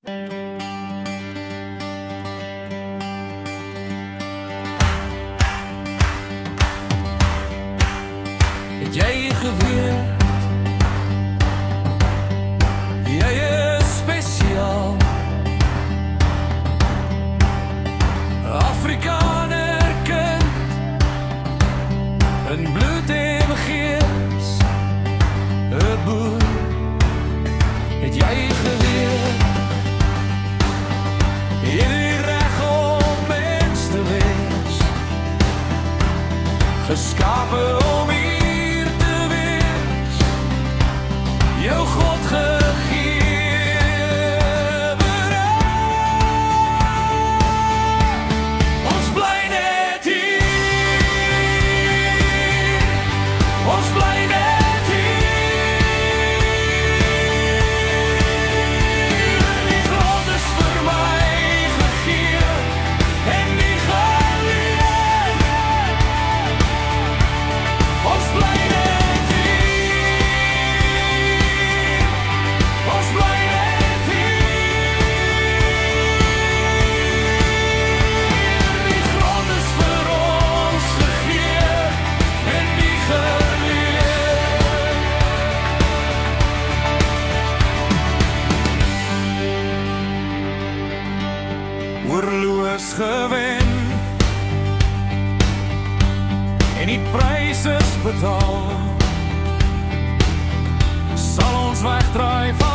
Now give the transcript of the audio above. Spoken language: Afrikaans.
Het jy 'n geweer? Jy is spesiaal. Afrikaner kind, in bloed en gees, 'n boer. Het jy 'n geweer? Jy het die reg om mens te wees, geskape om hier te wees, jou God gegee. Ons bly net hier, ons bly net hier. Die grond is vir my gegee en nie geleen. Ons bly net hier, ons bly net hier. Die grond is vir ons gegee en nie geleen. Oorlog is gewen en die prys is betaal, sal ons wegdraai van